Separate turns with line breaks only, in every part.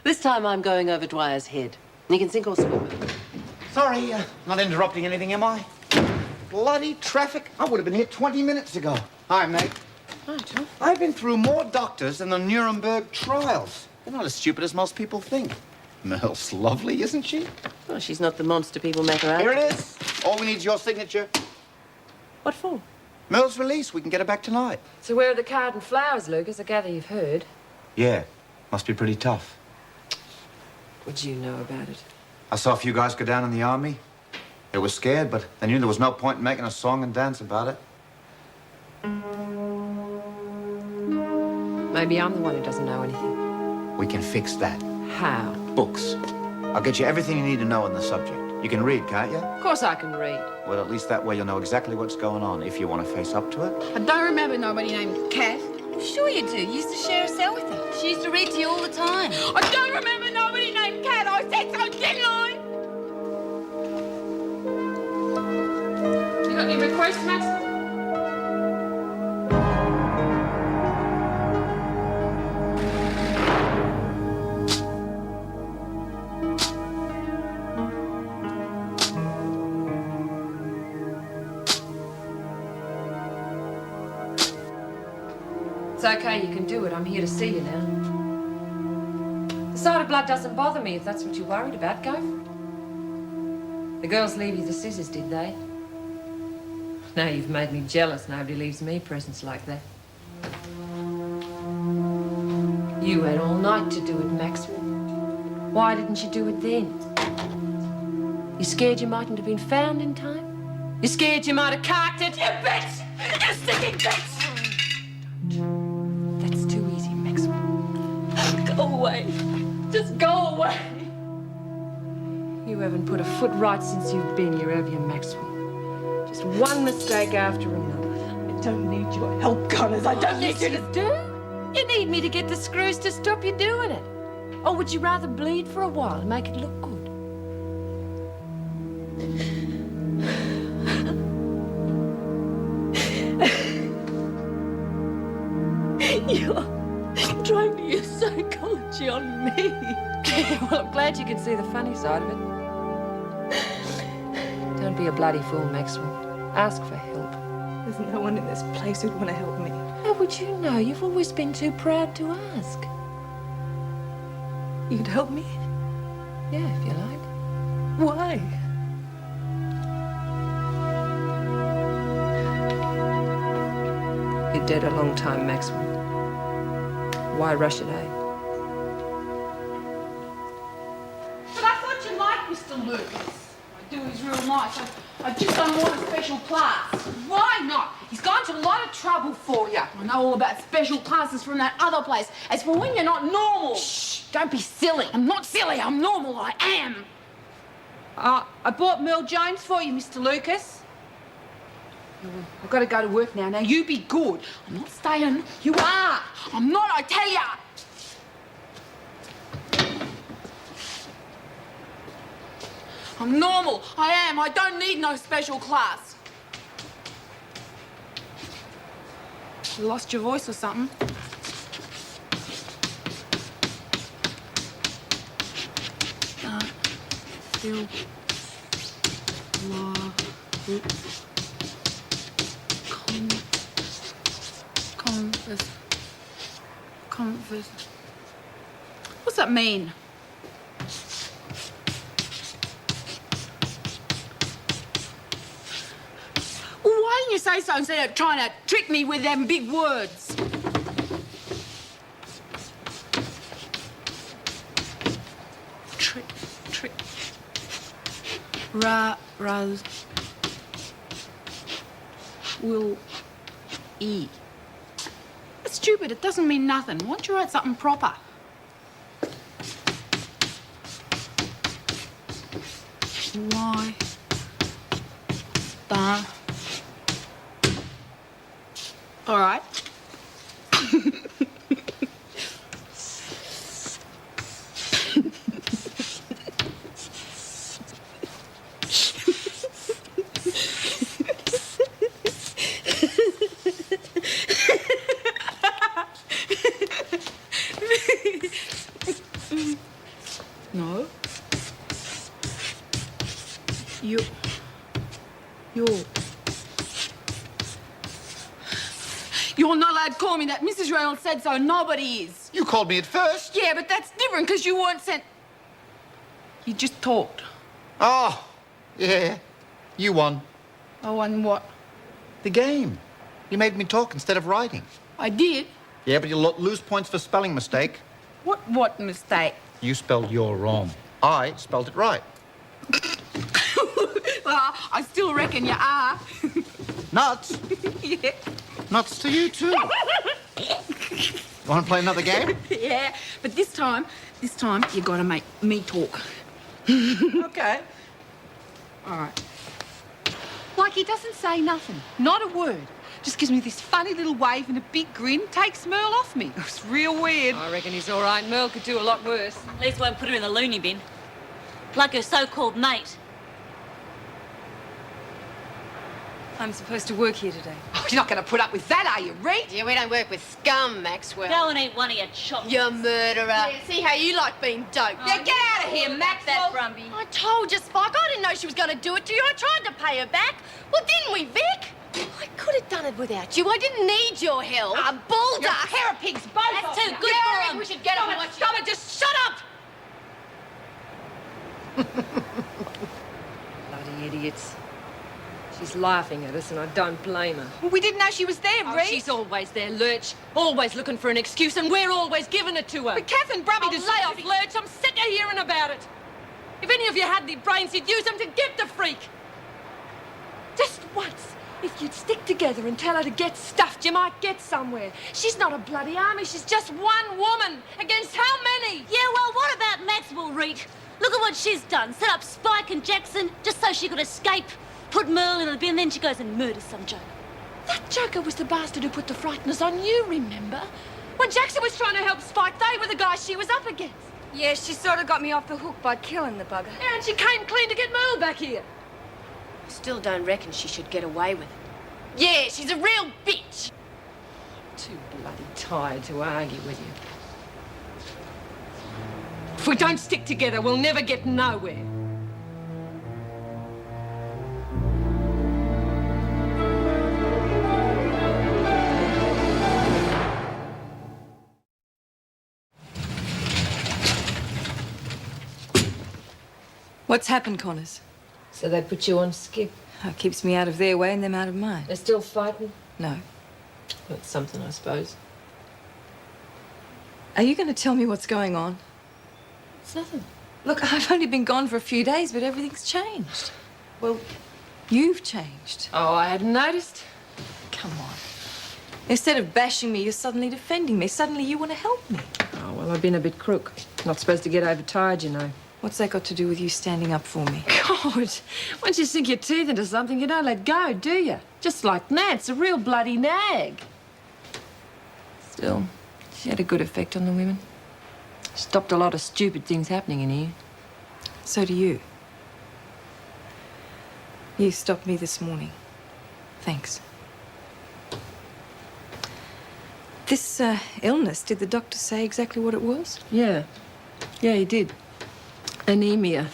This time I'm going over Dwyer's Head. You can sink or swim.
Sorry, not interrupting anything, am I? Bloody traffic. I would have been here 20 minutes ago. Hi, mate.
Hi, Tom.
I've been through more doctors than the Nuremberg trials. They're not as stupid as most people think. Merle's lovely, isn't she?
Well, she's not the monster people make her out.
Here it is. All we need is your signature.
What for?
Merle's release. We can get her back tonight.
So where are the card and flowers, Lucas? I gather you've heard.
Yeah, must be pretty tough.
What'd you know about it?
I saw a few guys go down in the army. They were scared, but they knew there was no point in making a song and dance about it.
Maybe I'm the one who doesn't know anything.
We can fix that.
How?
Books. I'll get you everything you need to know on the subject. You can read, can't you?
Of course I can read.
Well, at least that way you'll know exactly what's going on if you want to face up to it.
I don't remember nobody named Kath.
Sure you do. You used to share a cell with her. She used to read to you all the time.
I don't remember nobody named Kath. I said so, didn't I?
You got any requests, Max? It's okay, you can do it. I'm here to see you now. The sight of blood doesn't bother me if that's what you're worried about. Go for it. The girls leave you the scissors, did they? Now you've made me jealous. Nobody leaves me presents like that. You had all night to do it, Maxwell. Why didn't you do it then? You scared you mightn't have been found in time? You scared you might have carked it? You bitch! You sticking bitch! That's too easy, Maxwell. Go away. Just go away. You haven't put a foot right since you've been here, have you, Maxwell? Just one mistake after another.
I don't need your help, Connors. I don't need
Yes,
you
you
to...
do. You need me to get the screws to stop you doing it. Or would you rather bleed for a while and make it look good?
You're trying to use psychology on me.
Well, I'm glad you can see the funny side of it. Don't be a bloody fool, Maxwell. Ask for help.
There's no one in this place who'd want to help me.
How would you know? You've always been too proud to ask.
You'd help me?
Yeah, if you like.
Why?
You're dead a long time, Maxwell. Why rush it, eh?
But I thought you liked Mr. Lucas. I do, he's real nice. I just don't want a special class. Why not? He's gone to a lot of trouble for you. I know all about special classes from that other place. As for when you're not normal. Shh, don't be silly. I'm not silly, I'm normal, I am. I bought Merle Jones for you, Mr. Lucas. I've got to go to work now. Now, you be good. I'm not staying. You are. I'm not, I tell ya. I'm normal. I am. I don't need no special class. You lost your voice or something? Still. Converse. What's that mean? Well, why didn't you say so instead of trying to trick me with them big words? Trick. Raz. Will. E. It's stupid. It doesn't mean nothing. Why don't you write something proper? Why? All right. No. You're... You're not allowed to call me that. Mrs. Reynolds said so. Nobody is.
You called me at first.
Yeah, but that's different because you weren't sent... You just talked.
Oh, yeah. You won.
Oh, and what?
The game. You made me talk instead of writing.
I did?
Yeah, but you'll lose points for spelling mistake.
What mistake?
You spelled "you're" wrong. I spelled it right.
Well, I still reckon you are.
Nuts.
Yeah.
Nuts to you, too. Want to play another game?
Yeah, but this time you gotta make me talk.
Okay.
All right. Like he doesn't say nothing, not a word. Just gives me this funny little wave and a big grin, takes Merle off me. It's real weird.
I reckon he's all right. Merle could do a lot worse.
At least won't put her in the loony bin. Like her so-called mate.
I'm supposed to work here today.
Oh, you're not gonna put up with that, are you, Reed?
Yeah, we don't work with scum, Maxwell.
Go and eat one of your chops.
You murderer.
Yeah, see how you like being doped.
Yeah, get out of here, Maxwell.
Brumby.
I told you, Spike. I didn't know she was going to do it to you. I tried to pay her back. Well, didn't we, Vic? I could have done it without you. I didn't need your help.
A bulldog. You're a pair of pigs, both
That's
of
too
you.
good
Yeah,
for
I think
him.
we should get up and watch
Stop it, just shut up!
Bloody idiots. She's laughing at us, and I don't blame her.
Well, we didn't know she was there,
Oh,
Reed.
she's always there, Lurch. Always looking for an excuse, and we're always giving it to her.
But Catherine Brumby
Oh,
does
lay off, Lurch. I'm sick of hearing about it. If any of you had any brains, you'd use them to get the freak. Just once, if you'd stick together and tell her to get stuffed, you might get somewhere. She's not a bloody army. She's just one woman against how many?
Yeah, well, what about Maxwell, Reed? Look at what she's done. Set up Spike and Jackson just so she could escape. Put Merle in the bin, then she goes and murders some joker.
That joker was the bastard who put the frighteners on you, remember? When Jackson was trying to help Spike, they were the guys she was up against.
Yeah, she sort of got me off the hook by killing the bugger.
Yeah, and she came clean to get Merle back here.
Still don't reckon she should get away with it. Yeah, she's a real bitch.
Too bloody tired to argue with you. If we don't stick together, we'll never get nowhere.
What's happened, Connors?
So they put you on skip.
It keeps me out of their way and them out of mine.
They're still fighting?
No.
That's something, I suppose.
Are you going to tell me what's going on?
It's nothing.
Look, I've only been gone for a few days, but everything's changed.
Well,
You've changed.
oh, I hadn't noticed.
Come on. Instead of bashing me, you're suddenly defending me. Suddenly you want to help me.
Oh, well, I've been a bit crook. Not supposed to get overtired, you know.
What's that got to do with you standing up for me?
God, once you sink your teeth into something, you don't let go, do you? Just like Nat's a real bloody nag. Still, she had a good effect on the women. Stopped a lot of stupid things happening in here.
So do you. You stopped me this morning. Thanks. This illness, did the doctor say exactly what it was?
Yeah. Yeah, he did. Anemia.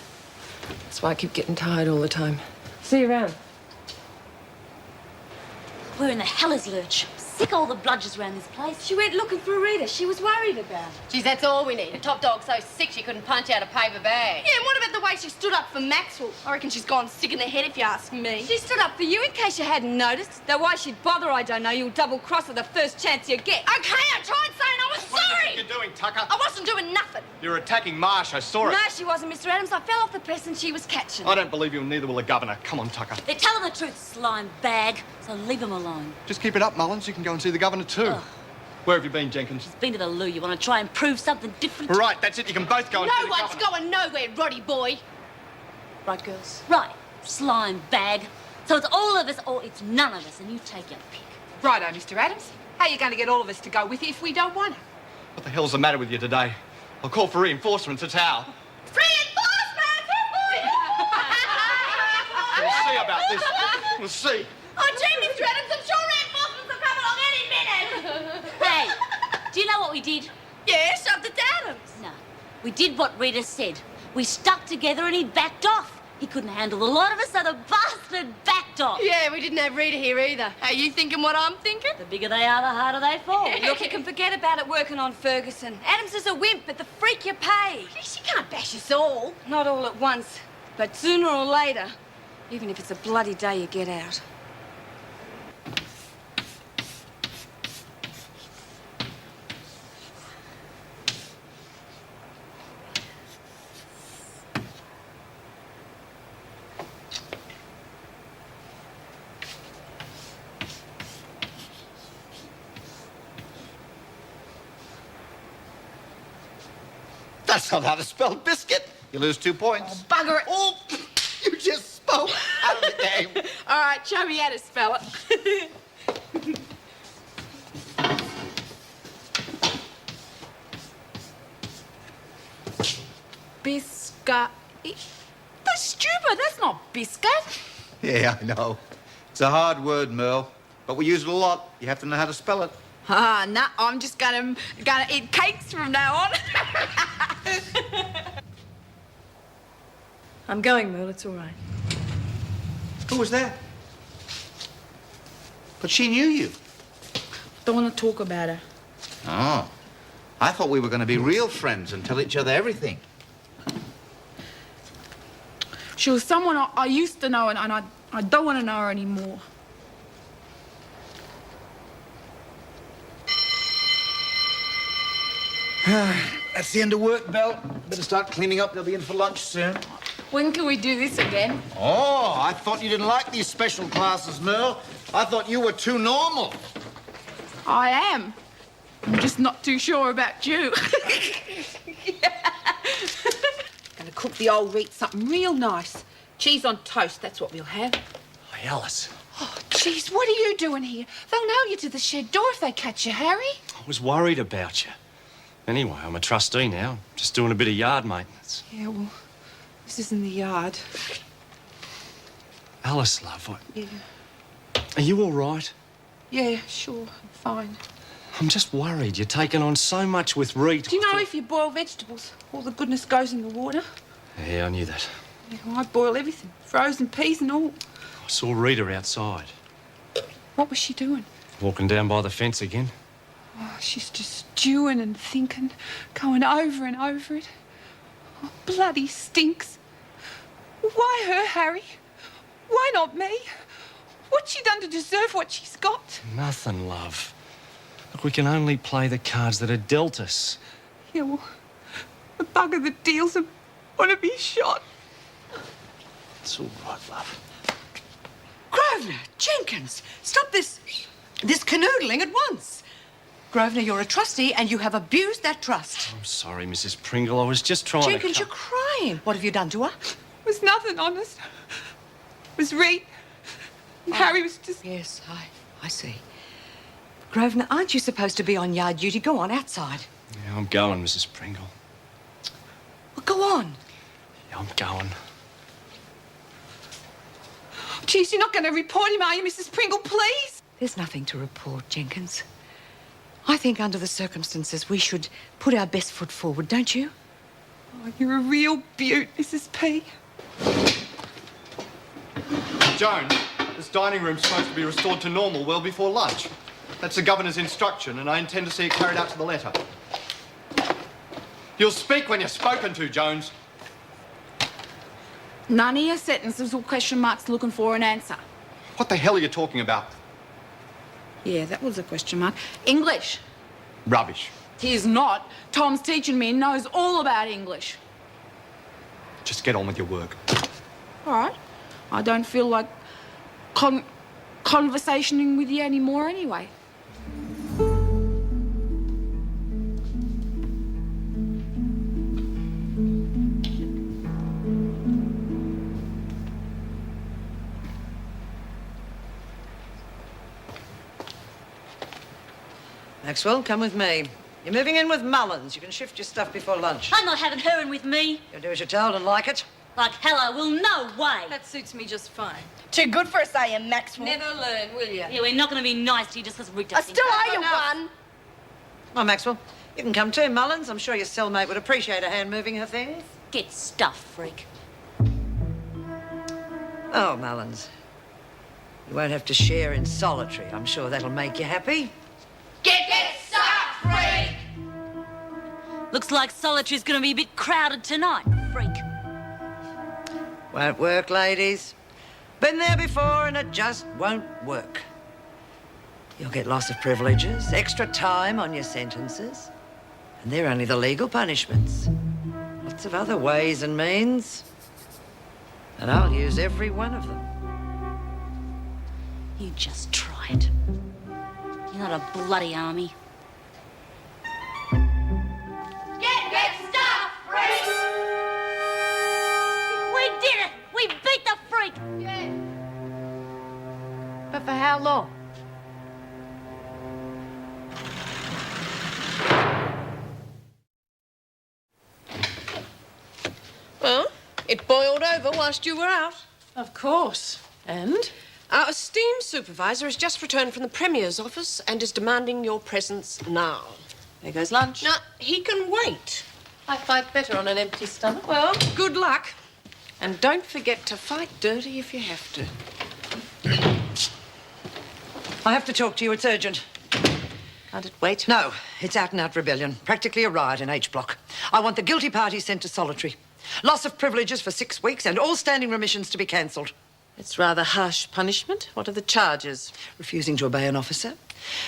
That's why I keep getting tired all the time. See you around.
Where in the hell is Lurch? Sick of all the bludgers around this place.
She went looking for Rita. She was worried about her. Geez, that's all we need. A top dog so sick she couldn't punch out a paper bag.
Yeah, and what about the way she stood up for Maxwell? I reckon she's gone sick in the head if you ask me.
She stood up for you in case you hadn't noticed. Though why she'd bother, I don't know. You'll double-cross her the first chance you get.
Okay, I tried saying I was
What do you
sorry.
think you're doing, Tucker?
I wasn't doing nothing.
You're attacking Marsh. I saw it.
No, she wasn't, Mr. Adams. I fell off the press and she was catching.
I don't believe you, and neither will the governor. Come on, Tucker.
They're telling the truth, slime bag, so leave them alone.
Just keep it up, Mullins. You can go and see the governor, too.
Ugh.
Where have you been, Jenkins?
Been to the loo. You want to try and prove something different?
Right, that's it. You can both go and see
No
the
one's
governor.
going nowhere, Roddy boy.
Right, girls? Right. Slime bag. So it's all of us or it's none of us, and you take your pick.
Righto, Mr. Adams. How are you going to get all of us to go with you if we don't want her?
What the hell's the matter with you today? I'll call for reinforcements. It's how. We'll see about this. We'll see.
Oh, gee, Mr. Adams, I'm sure reinforcements will come along any minute.
Hey, do you know what we did?
Yeah, shoved it to Adams.
No. We did what Rita said. We stuck together and he backed off. He couldn't handle the lot of us, so the bastard backed off.
Yeah, we didn't have Rita here either. Are you thinking what I'm thinking?
The bigger they are, the harder they fall.
Look, you can forget about it working on Ferguson. Adams is a wimp, but the freak you pay.
She can't bash us all.
Not all at once, but sooner or later, even if it's a bloody day you get out.
That's not how to spell biscuit. You lose 2 points.
Bugger it.
Oh, you just spoke out of the game.
All right, show me how to spell it. Biscuit. That's stupid. That's not biscuit.
Yeah, I know. It's a hard word, Merle. But we use it a lot. You have to know how to spell it.
Ah, nah, I'm just gonna eat cakes from now on.
I'm going, Merle, it's all right.
Who was that? But she knew you.
Don't want to talk about her.
Oh. I thought we were going to be real friends and tell each other everything.
She was someone I used to know, and I don't want to know her anymore.
That's the end of work, Belle. Better start cleaning up. They'll be in for lunch soon.
When can we do this again?
Oh, I thought you didn't like these special classes, Merle. I thought you were too normal.
I am. I'm just not too sure about you. Gonna cook the old Reet something real nice. Cheese on toast, that's what we'll have.
Hey, Alice.
Oh, jeez, what are you doing here? They'll nail you to the shed door if they catch you, Harry.
I was worried about you. Anyway, I'm a trustee now. Just doing a bit of yard maintenance.
Yeah, well, this isn't the yard.
Alice, love,
Yeah.
are you all right?
Yeah, sure, I'm fine.
I'm just worried. You're taking on so much with Reet.
Do you know if you boil vegetables, all the goodness goes in the water?
Yeah, I knew that.
Yeah, well, I boil everything. Frozen peas and all.
I saw Rita outside,
What was she doing?
walking down by the fence again.
Oh, she's just stewing and thinking, going over and over it. Oh, bloody stinks. Why her, Harry? Why not me? What's she done to deserve what she's got?
Nothing, love. Look, we can only play the cards that are dealt us.
Yeah, well, the bugger that deals them want to be shot.
It's all right, love.
Grosvenor, Jenkins, stop this canoodling at once. Grosvenor, you're a trustee and you have abused that trust.
I'm sorry, Mrs. Pringle. I was just trying
Jenkins,
to...
you're crying. What have you done to her?
It was nothing, honest. It was Reet. And Harry was just...
Yes, I see. Grosvenor, aren't you supposed to be on yard duty? Go on, outside.
Yeah, I'm going, Mrs. Pringle.
Well, go on.
Yeah, I'm going.
Geez, you're not going to report him, are you, Mrs. Pringle, please?
There's nothing to report, Jenkins. I think under the circumstances we should put our best foot forward, don't you?
Oh, you're a real beaut, Mrs. P.
Joan, this dining room's supposed to be restored to normal well before lunch. That's the governor's instruction, and I intend to see it carried out to the letter. You'll speak when you're spoken to, Jones.
None of your sentences or question marks looking for an answer.
What the hell are you talking about?
Yeah, that was a question mark. English.
Rubbish.
He's not. Tom's teaching me and knows all about English.
Just get on with your work.
All right. I don't feel like conversationing with you anymore anyway.
Maxwell, come with me. You're moving in with Mullins. You can shift your stuff before lunch.
I'm not having her in with me.
You'll do as you're told and like it.
Like hello, well, no way.
That suits me just fine.
Too good for us, are you, Maxwell?
Never learn, will you?
Yeah, we're not going to be nice to you just because Rita
I still owe you one.
Oh, Maxwell, you can come too, Mullins. I'm sure your cellmate would appreciate a hand moving her things.
Get stuffed, freak.
Oh, Mullins. You won't have to share in solitary. I'm sure that'll make you happy.
Get stuffed, freak!
Looks like solitary's gonna be a bit crowded tonight, freak.
Won't work, ladies. Been there before and it just won't work. You'll get loss of privileges, extra time on your sentences, and they're only the legal punishments. Lots of other ways and means, and I'll use every one of them.
You just try it. You're not a bloody army.
Get stuffed, freak!
We did it! We beat the freak!
Yeah. But for how long?
Well, it boiled over whilst you were out.
Of course. And?
Our esteemed supervisor has just returned from the Premier's office and is demanding your presence now.
There goes lunch.
Now, he can wait.
I fight better on an empty stomach.
Well, good luck. And don't forget to fight dirty if you have to.
I have to talk to you. It's urgent.
Can't it wait?
No, it's out-and-out rebellion. Practically a riot in H Block. I want the guilty parties sent to solitary. Loss of privileges for 6 weeks and all standing remissions to be cancelled.
It's rather harsh punishment. What are the charges?
Refusing to obey an officer,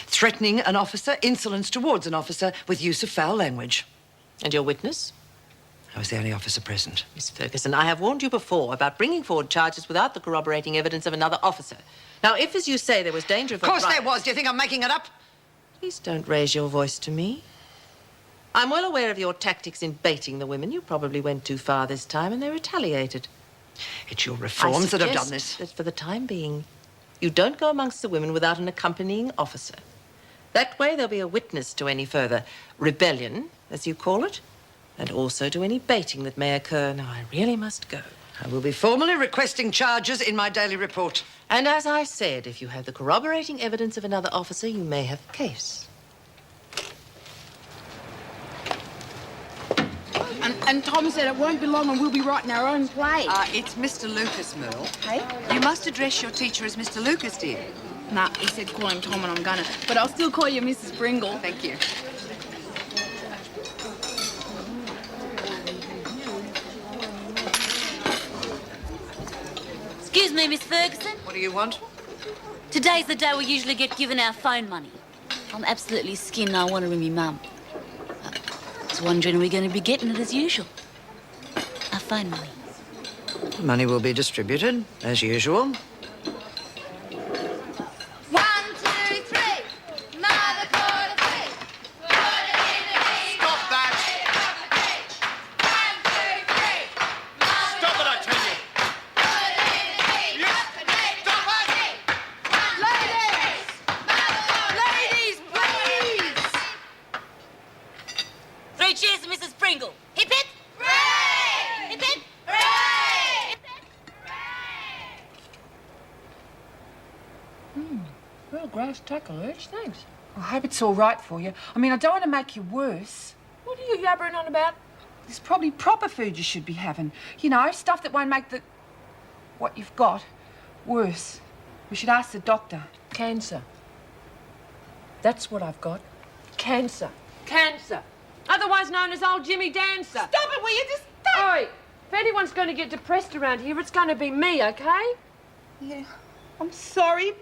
threatening an officer, insolence towards an officer with use of foul language.
And your witness?
I was the only officer present.
Miss Ferguson, I have warned you before about bringing forward charges without the corroborating evidence of another officer. Now, if, as you say, there was danger of...
Of course there was. Do you think I'm making it up?
Please don't raise your voice to me. I'm well aware of your tactics in baiting the women. You probably went too far this time and they retaliated.
It's your reforms that have done this.
That for the time being, you don't go amongst the women without an accompanying officer. That way there'll be a witness to any further rebellion, as you call it, and also to any baiting that may occur. Now, I really must go.
I will be formally requesting charges in my daily report.
And as I said, if you have the corroborating evidence of another officer, you may have a case.
And Tom said it won't be long and we'll be writing our own play.
It's Mr. Lucas, Merle.
Hey?
You must address your teacher as Mr. Lucas, dear.
Nah, he said call him Tom and I'm gonna. But I'll still call you Mrs. Pringle.
Thank you.
Excuse me, Miss Ferguson.
What do you want?
Today's the day we usually get given our phone money. I'm absolutely skinned. I want to ring me mum. I was wondering, are we going to be getting it as usual? Our phone money.
The money will be distributed, as usual.
1, 2, 3. Mother called a freak. Put it in the beat.
Stop that!
1, 2, 3. Mother
Stop it, I tell you!
put it in the beat.
Yes. Stop it!
Ladies, please.
3 cheers to Mrs. Pringle. Hip hip.
Hooray!
Hip hip.
Hooray!
Hip hip.
Well, grass tackle, Urge, thanks. I hope it's all right for you. I mean, I don't want to make you worse. What are you yabbering on about? There's probably proper food you should be having. You know, stuff that won't make what you've got worse. We should ask the doctor.
Cancer. That's what I've got. Cancer. Cancer. Otherwise known as old Jimmy Dancer.
Stop it, will you? Just
Oi, if anyone's going to get depressed around here, it's going to be me, okay?
Yeah, I'm sorry.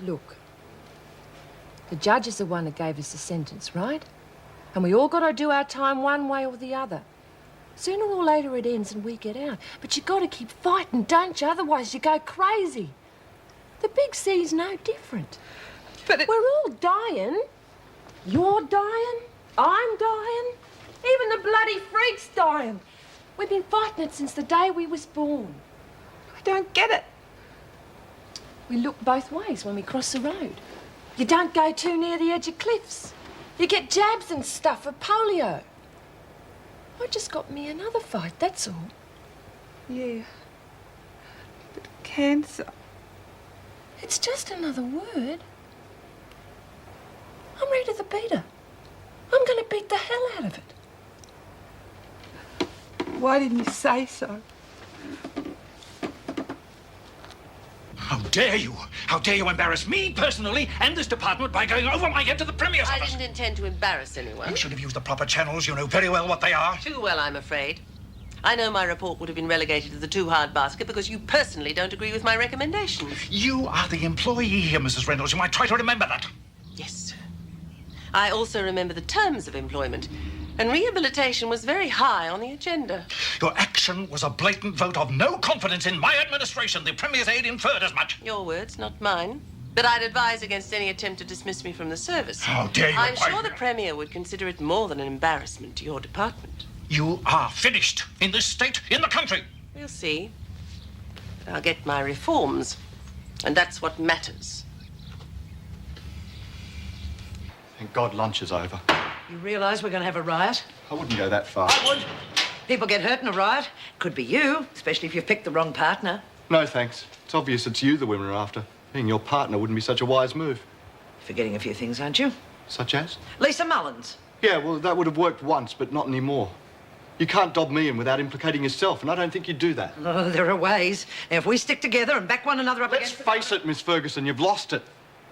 Look, the judge is the one that gave us the sentence, right? And we all got to do our time one way or the other. Sooner or later it ends and we get out. But you got to keep fighting, don't you? Otherwise you go crazy. The Big C's no different.
But
we're all dying. You're dying. I'm dying. Even the bloody freak's dying. We've been fighting it since the day we was born.
I don't get it.
We look both ways when we cross the road. You don't go too near the edge of cliffs. You get jabs and stuff for polio. I just got me another fight, that's all.
Yeah. But cancer.
It's just another word. I'm ready to beat her. I'm going to beat the hell out of it.
Why didn't you say so?
How dare you? How dare you embarrass me personally and this department by going over my head to the Premier's
I
office?
didn't intend to embarrass anyone.
You should have used the proper channels. You know very well what they are.
Too well, I'm afraid. I know my report would have been relegated to the too hard basket because you personally don't agree with my recommendations.
You are the employee here, Mrs. Reynolds. You might try to remember that.
Yes, sir. I also remember the terms of employment, and rehabilitation was very high on the agenda.
Your action was a blatant vote of no confidence in my administration. The Premier's aide inferred as much.
Your words, not mine. But I'd advise against any attempt to dismiss me from the service.
How dare you?
I'm sure the Premier would consider it more than an embarrassment to your department.
You are finished in this state, in the country.
We'll see. I'll get my reforms, and that's what matters.
Thank God lunch is over.
You realise we're going to have a riot?
I wouldn't go that far.
I would. People get hurt in a riot. Could be you, especially if you've picked the wrong partner.
No, thanks. It's obvious it's you the women are after. Being your partner wouldn't be such a wise move.
Forgetting a few things, aren't you?
Such as?
Lisa Mullins.
Yeah, well, that would have worked once, but not anymore. You can't dob me in without implicating yourself, and I don't think you'd do that.
Oh, there are ways. Now, if we stick together and back one another up
Let's
against...
face it, Miss Ferguson, you've lost it.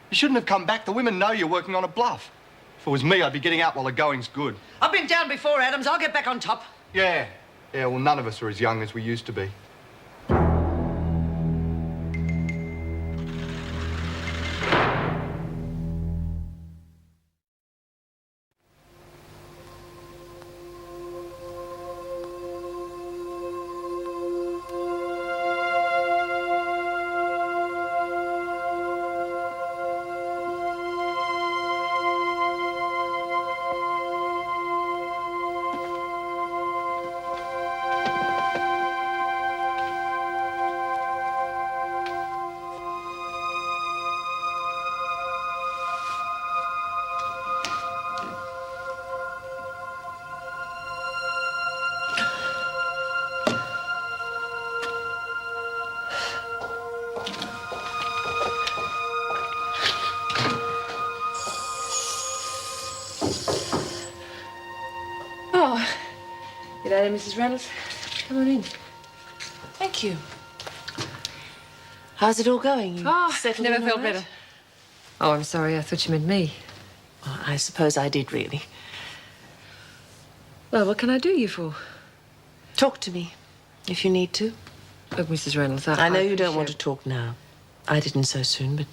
You shouldn't have come back. The women know you're working on a bluff. If it was me, I'd be getting out while the going's good.
I've been down before, Adams. I'll get back on top.
Yeah. Yeah, well, none of us are as young as we used to be.
Oh, g'day, Mrs. Reynolds. Come on in.
Thank you. How's it all going? You settled
never
in all
felt
right?
better. Oh, I'm sorry. I thought you meant me.
Well, I suppose I did, really.
Well, what can I do you for?
Talk to me, if you need to.
Look, Mrs. Reynolds,
I know you don't
appreciate-
want to talk now. I didn't so soon, but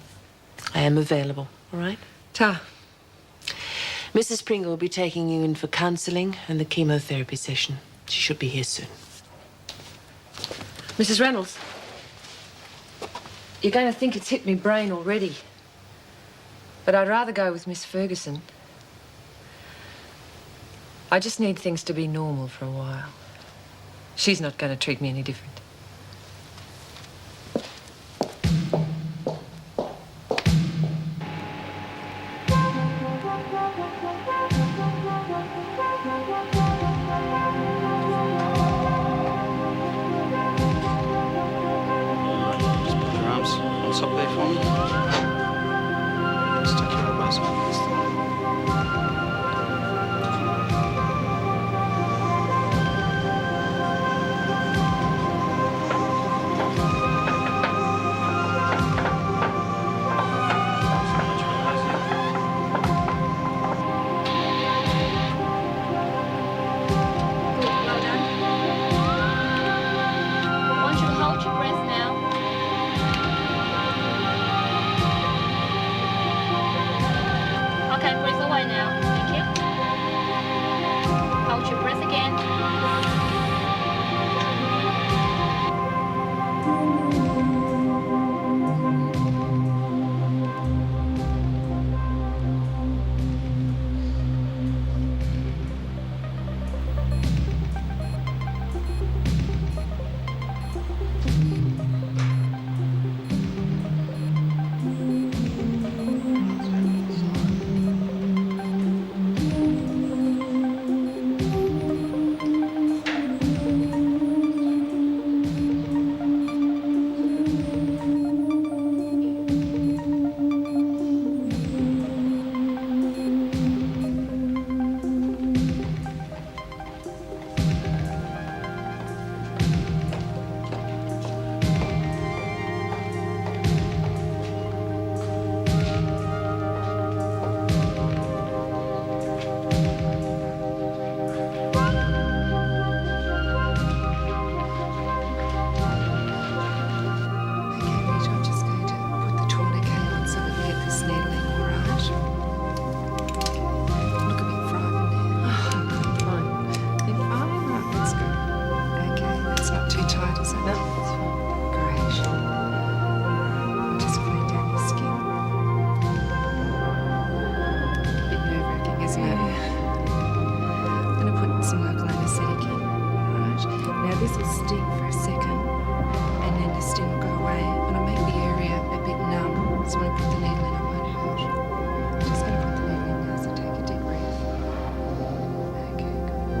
I am available, all right?
Ta.
Mrs. Pringle will be taking you in for counselling and the chemotherapy session. She should be here soon.
Mrs. Reynolds, you're going to think it's hit me brain already. But I'd rather go with Miss Ferguson. I just need things to be normal for a while. She's not going to treat me any different.
Just put your arms on top there for me. Just take your elbows up.
It's not too tight, is it?
No, it's fine. Great.
I'll just clean down your skin. Bit nerve-wracking, isn't it? I'm going to put some local anaesthetic in. Right. Now, this will sting for a second, and then the sting will go away, and I'll make the area a bit numb. So when I put the needle in, it won't hurt. I'm just going to put the needle in now, so take a deep breath. Okay, good.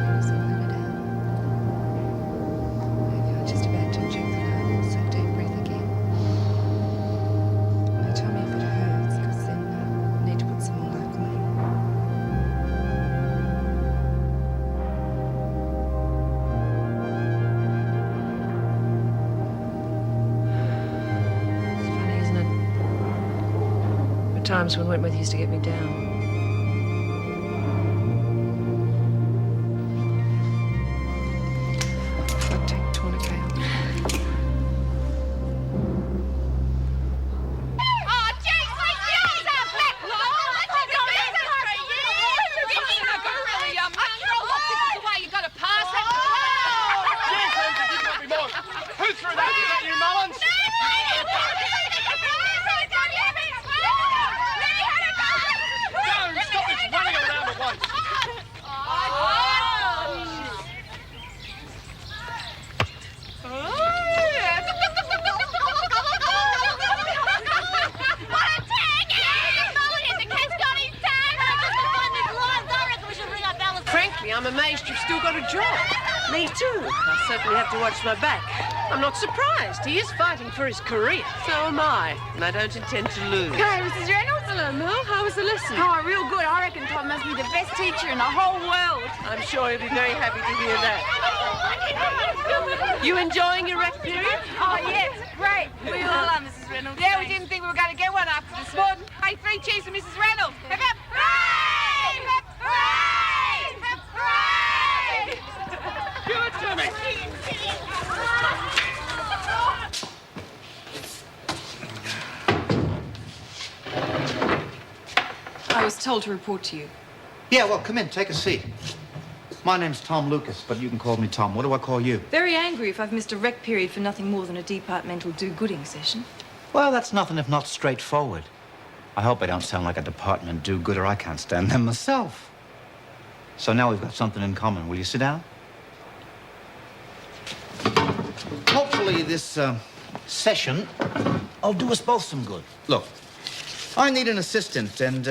And just let it out. There you are, just about to inject the lung, so deep breath again. Now tell me if it hurts, because then I need to put some more local in.
It's funny, isn't it? There were times when Wentworth used to get me down.
I'll take tourniquet on.
Oh, jeez, like yours are black, Lola. I think it's been for a year.
You're not going to really, after all, look, this is the way you got to pass it.
Who threw that? Was that you, Mullins? No, stop this running around at once.
Frankly, I'm amazed you've still got a job. Me too. I certainly have to watch my back. I'm not surprised. He is fighting for his career. So am I. And I don't intend to lose.
Hey, Mrs. Reynolds.
Hello, Mel. How was the lesson?
Oh, real good. I reckon Tom must be the best teacher in the whole world.
I'm sure he'll be very happy to hear that. You enjoying your rec period?
Oh, yes, great. We all are, Mrs. Reynolds. Yeah, we didn't think we were going to get one after this morning. Hey, 3 cheers for Mrs. Reynolds. Hip, hip, hooray! Hip, hooray! Hip, hooray!
Give it to me.
I was told to report to you.
Yeah, well, come in, take a seat. My name's Tom Lucas, but you can call me Tom. What do I call you?
Very angry if I've missed a rec period for nothing more than a departmental do-gooding session.
Well, that's nothing if not straightforward. I hope I don't sound like a department do-gooder. I can't stand them myself. So now we've got something in common. Will you sit down? Hopefully this session will do us both some good. Look, I need an assistant, and,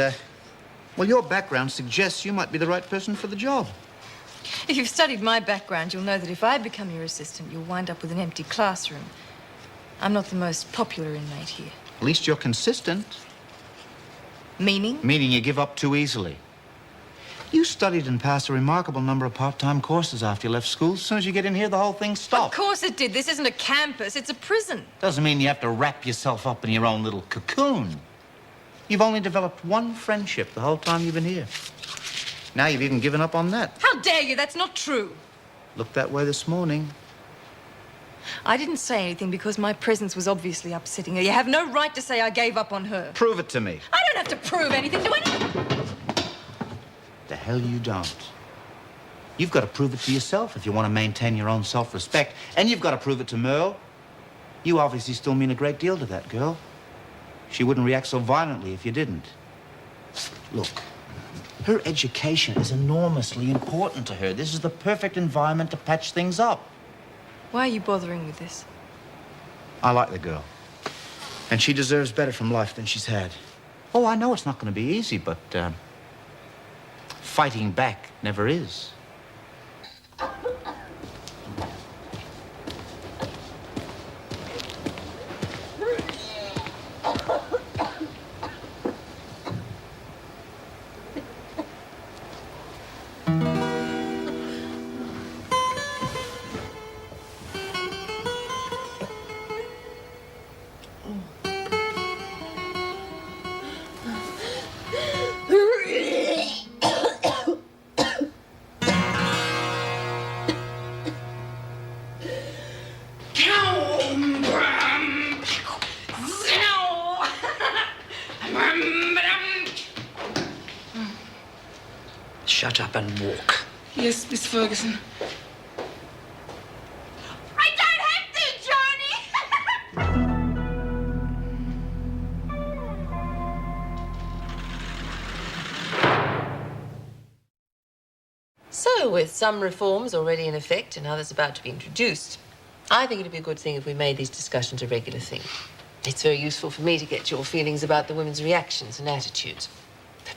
well, your background suggests you might be the right person for the job.
If you've studied my background, you'll know that if I become your assistant, you'll wind up with an empty classroom. I'm not the most popular inmate here.
At least you're consistent.
Meaning?
Meaning you give up too easily. You studied and passed a remarkable number of part-time courses after you left school. As soon as you get in here, the whole thing stops.
Of course it did. This isn't a campus, it's a prison.
Doesn't mean you have to wrap yourself up in your own little cocoon. You've only developed one friendship the whole time you've been here. Now you've even given up on that.
How dare you? That's not true.
Looked that way this morning.
I didn't say anything because my presence was obviously upsetting her. You have no right to say I gave up on her.
Prove it to me.
I don't have to prove anything to anyone.
The hell you don't. You've got to prove it to yourself if you want to maintain your own self-respect. And you've got to prove it to Merle. You obviously still mean a great deal to that girl. She wouldn't react so violently if you didn't. Look, her education is enormously important to her. This is the perfect environment to patch things up.
Why are you bothering with this?
I like the girl. And she deserves better from life than she's had. Oh, I know it's not going to be easy, but fighting back never is.
Shut up and walk.
Yes, Miss Ferguson.
With some reforms already in effect and others about to be introduced, I think it'd be a good thing if we made these discussions a regular thing. It's very useful for me to get your feelings about the women's reactions and attitudes.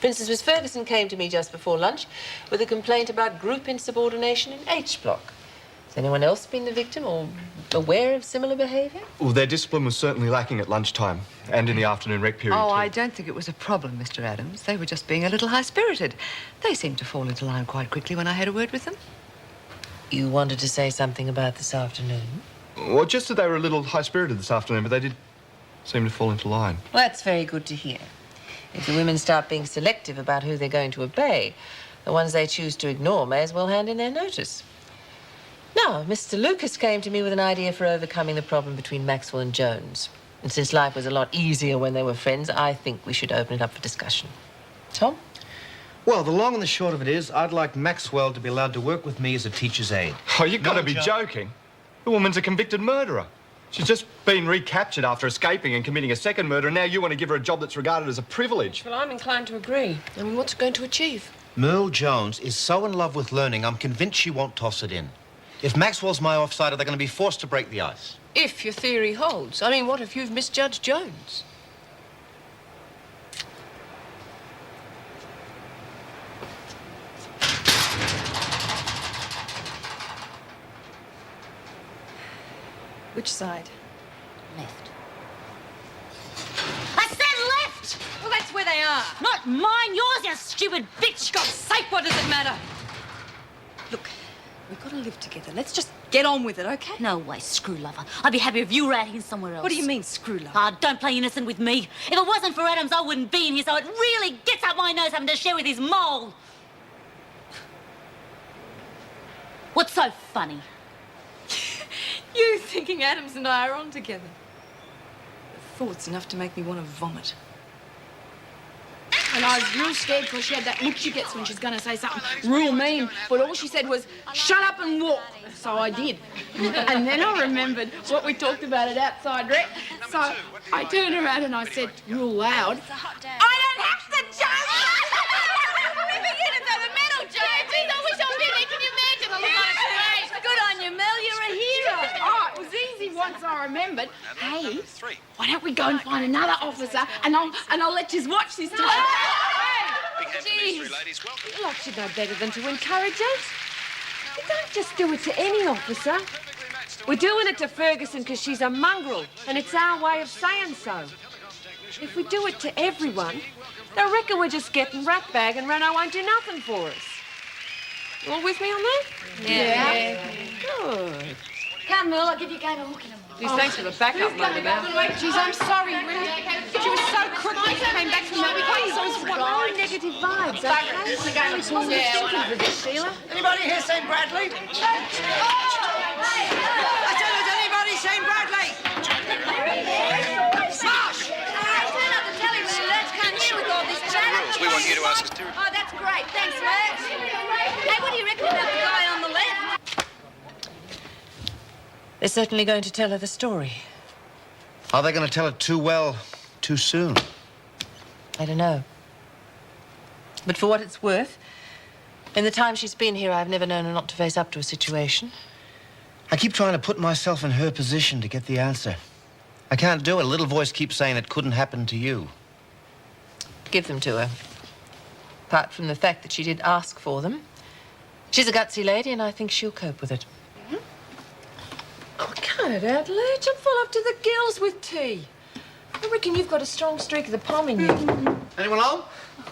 For instance, Miss Ferguson came to me just before lunch with a complaint about group insubordination in H Block. Has anyone else been the victim or aware of similar behaviour?
Well, their discipline was certainly lacking at lunchtime and in the afternoon rec period.
Oh,
too.
I don't think it was a problem, Mr. Adams. They were just being a little high-spirited. They seemed to fall into line quite quickly when I had a word with them.
You wanted to say something about this afternoon?
Well, just that they were a little high-spirited this afternoon, but they did seem to fall into line.
Well, that's very good to hear. If the women start being selective about who they're going to obey, the ones they choose to ignore may as well hand in their notice. Now, Mr. Lucas came to me with an idea for overcoming the problem between Maxwell and Jones. And since life was a lot easier when they were friends, I think we should open it up for discussion. Tom?
Well, the long and the short of it is, I'd like Maxwell to be allowed to work with me as a teacher's aide.
Oh, you've got to
No,
be
John.
joking. The woman's a convicted murderer. She's just been recaptured after escaping and committing a second murder, and now you want to give her a job that's regarded as a privilege.
Well, I'm inclined to agree. I mean, what's it going to achieve?
Merle Jones is so in love with learning, I'm convinced she won't toss it in. If Maxwell's my offsider, they're going to be forced to break the ice.
If your theory holds. I mean, what if you've misjudged Jones?
Which side?
Left. I said left!
Well, that's where they are.
Not mine, yours, you stupid bitch!
God's sake, what does it matter? Look, we've got to live together. Let's just get on with it, okay?
No way, screw lover. I'd be happy if you were out here somewhere else.
What do you mean, screw love?
Ah, don't play innocent with me. If it wasn't for Adams, I wouldn't be in here, so it really gets up my nose having to share with his mole. What's so funny?
You thinking Adams and I are on together. The thought's enough to make me want to vomit.
And I was real scared because she had that look she gets when she's going to say something real mean. But all she said was, shut up and walk. So I did. And then I remembered what we talked about at Outside Rec. So I turned around and I said real loud, I don't have to jump!
We beginning to the middle, Jones. I wish I was there. Can you imagine the look on his face? Good on you, Mel. You're a hero.
Oh, it was easy once I remembered. Hey, why don't we go and find another officer and I'll let you watch this time.
Jeez, you lot should know better than to encourage it. You don't just do it to any officer. We're doing it to Ferguson because she's a mongrel, and it's our way of saying so. If we do it to everyone, they'll reckon we're just getting ratbag and Renault won't do nothing for us. You all with me on that?
Yeah.
Good.
Come, Mel. I'll give you a game of hook in a
Geez, thanks for the backup, Mother Mel.
Jeez, I'm sorry, really. She was so crook when she came back from that place. I was
No negative vibes, okay? It's positive thinking for this, Sheila.
Anybody here St. Bradley? I said, has anybody seen Bradley? Smash!
turn up the telly when the lads can't hear with all this chatter.
We want you to ask us to...
Oh, that's great. Thanks, Max. Hey, what do you reckon about the guy on the left?
They're certainly going to tell her the story.
Are they going to tell it too well, too soon?
I don't know. But for what it's worth, in the time she's been here, I've never known her not to face up to a situation.
I keep trying to put myself in her position to get the answer. I can't do it. A little voice keeps saying it couldn't happen to you.
Give them to her. Apart from the fact that she did ask for them. She's a gutsy lady, and I think she'll cope with it.
Oh, cut it out, Lurch. I'm full up to the gills with tea. I reckon you've got a strong streak of the palm in you.
Anyone home?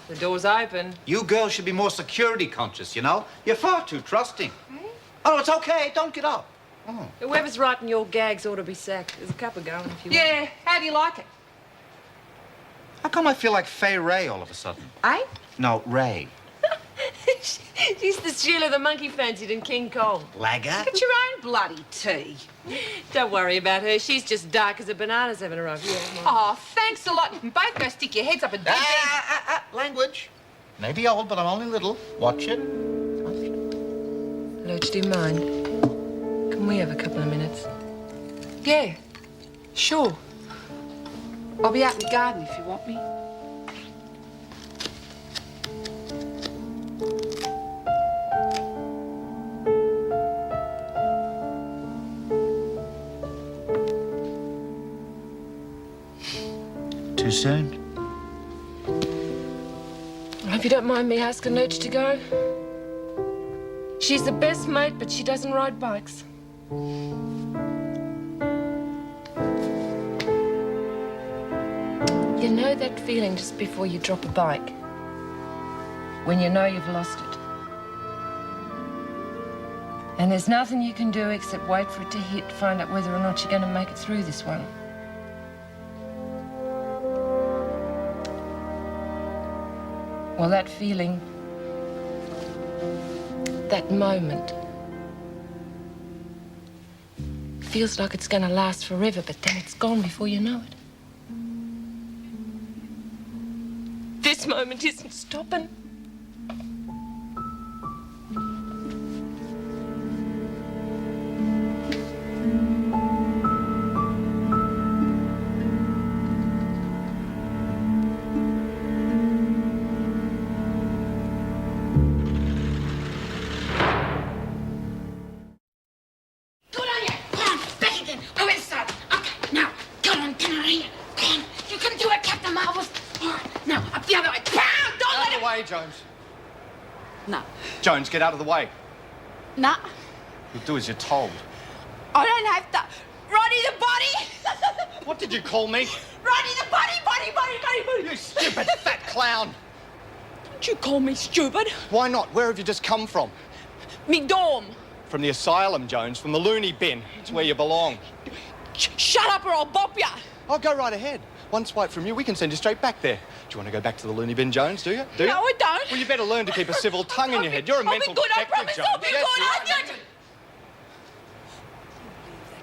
The door's open.
You girls should be more security conscious, you know? You're far too trusting. Oh, it's okay. Don't get up. Oh.
Whoever's writing your gags ought to be sacked. There's a couple going if you want.
Yeah, how do you like it?
How come I feel like Fay Ray all of a sudden?
Eh?
No, Ray.
She's the Sheila the monkey fancied in King Kong.
Lagger?
Get your own bloody tea.
Don't worry about her. She's just dark as a banana's having arrived. Yeah,
Oh, thanks a lot. You can both go stick your heads up a dead
Language. Maybe old, but I'm only little. Watch it.
Lurch, do you mind? Can we have a couple of minutes?
Yeah, sure. I'll be out in the garden if you want me.
Too soon?
I hope you don't mind me asking Lurch to go. She's the best mate, but she doesn't ride bikes. You know that feeling just before you drop a bike? When you know you've lost it. And there's nothing you can do except wait for it to hit to find out whether or not you're going to make it through this one. Well, that feeling, that moment, feels like it's going to last forever, but then it's gone before you know it. This moment isn't stopping.
Good on you. Come on, back again. Over the side. Okay, now, come on, get out of here. Come on, you can do it, Captain Marvels. All right, now, up the other way. Bam! Don't
Out
let
of the way, Jones.
No.
Jones, get out of the way.
Nah,
You'll do as you're told.
I don't have to. Roddy the body!
What did you call me?
Roddy the body!
You stupid fat clown.
Don't you call me stupid?
Why not? Where have you just come from?
Me dorm.
From the asylum, Jones. From the loony bin. It's where you belong.
Shut up or I'll bop ya.
I'll go right ahead. One swipe from you, we can send you straight back there. Do you want to go back to the loony bin, Jones, do you? Do you?
No, I don't.
Well, you better learn to keep a civil tongue in your head. You're a
I'll
mental
be good, I
detective,
promise
Jones.
I'll be
Yes,
good.
you
I'll
are.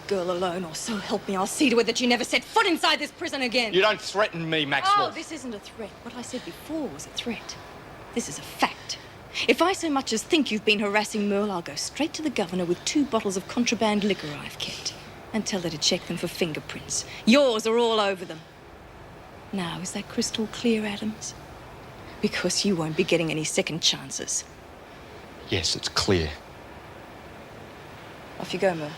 Girl alone, or so help me, I'll see to it that you never set foot inside this prison again.
You don't threaten me, Maxwell.
Oh, this isn't a threat. What I said before was a threat. This is a fact. If I so much as think you've been harassing Merle, I'll go straight to the governor with 2 bottles of contraband liquor I've kept and tell her to check them for fingerprints. Yours are all over them. Now, is that crystal clear, Adams? Because you won't be getting any second chances.
Yes, it's clear.
Off you go, Merle.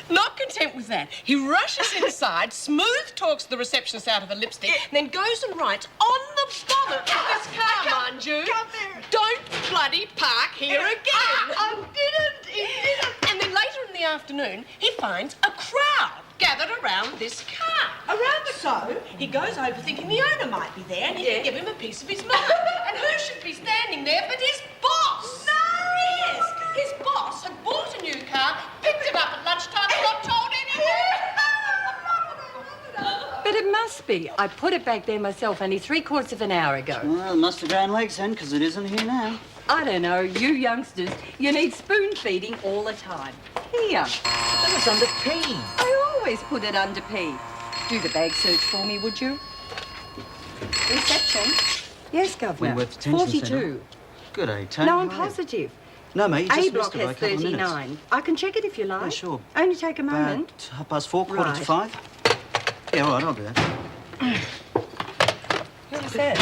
Not content with that, he rushes inside, smooth talks the receptionist out of her lipstick, then goes and writes on the bonnet of this car, mind you, "Don't bloody park here again." I didn't. And then later in the afternoon, he finds a crowd gathered around this car. Around the so, he goes over thinking the owner might be there and he can give him a piece of his mind. And who should be standing there but his boss? No! Yes, his boss had bought a new car, picked it up at lunchtime and not told anyone.
But it must be. I put it back there myself only 3/4 of an hour ago.
Well, it must have grown legs then, because it isn't here now.
I don't know, you youngsters, you need spoon feeding all the time. Here.
That was under P.
I always put it under P. Do the bag search for me, would you? Reception? Yes, Governor.
Wentworth Detention
42.
Centre. Good day, Tony.
No, I'm
How are you?
positive.
No, mate, you
A
just
block
missed it by a
has
couple of minutes.
39. I can check it if you like.
Yeah, sure.
Only take a moment.
About 4, quarter to
Right.
5. Yeah, all right, I'll do that.
What's that?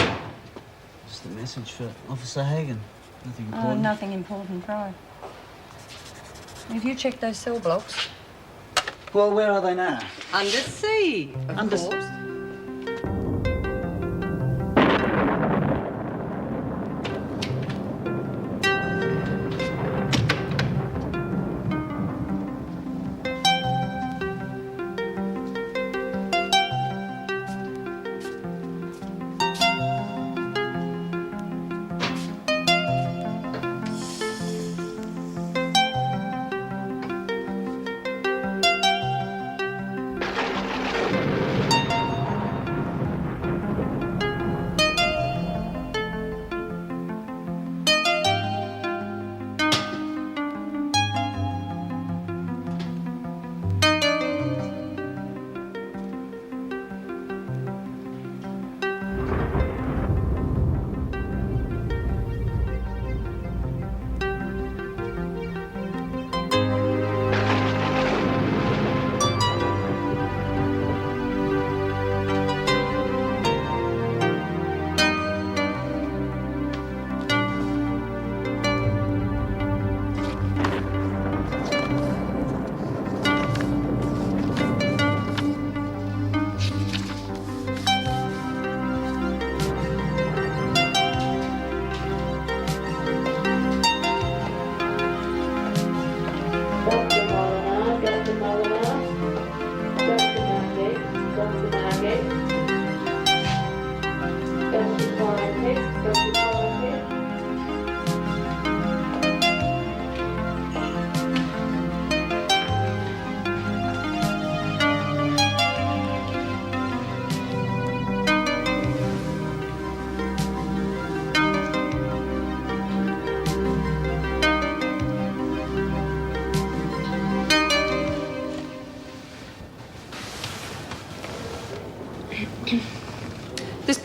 It's the message for Officer Hagen. Nothing
Oh,
important.
nothing important, right. Have you checked those cell blocks?
Well, where are they now?
Under C, of
Under-
course.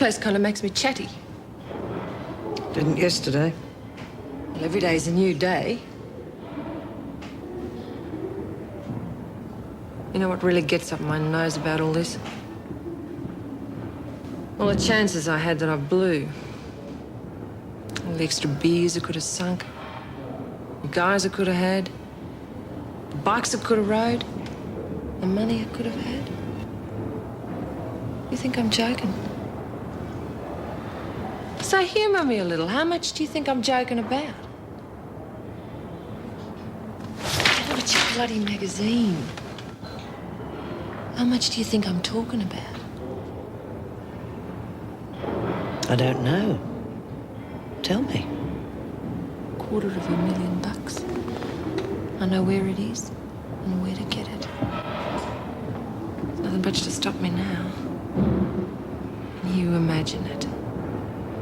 place kind of makes me chatty.
Didn't yesterday.
Well, every day's a new day. You know what really gets up my nose about all this? All the chances I had that I blew. All the extra beers I could have sunk. The guys I could have had. The bikes I could have rode. The money I could have had. You think I'm joking? So humour me a little. How much do you think I'm joking about? Get out of your bloody magazine. How much do you think I'm talking about?
I don't know. Tell me.
$250,000. I know where it is and where to get it. There's nothing much to stop me now. Can you imagine it?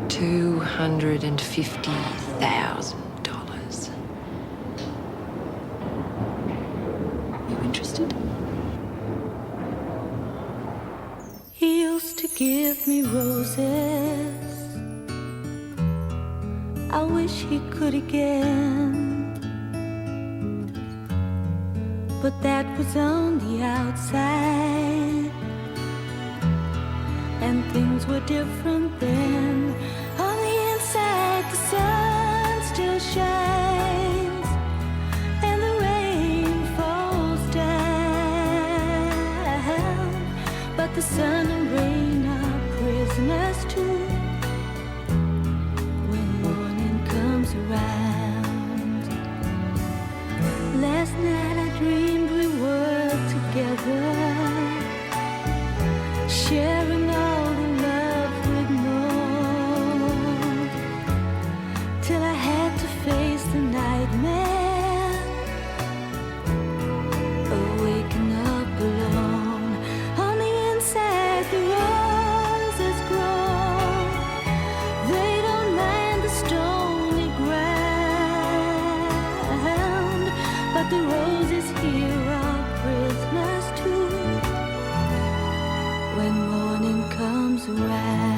$250,000. You interested?
He used to give me roses. I wish he could again. But that was on the outside, and things were different then. On the inside, the sun still shines, and the rain falls down. But the sun and rain are prisoners too. When morning comes around, last night I dreamed we were together, sharing all the love we'd known, till I had to face the nightmare of waking up alone. On the inside, the roses grow. They don't mind the stony ground, but the roses here are prisoners too. When morning comes around.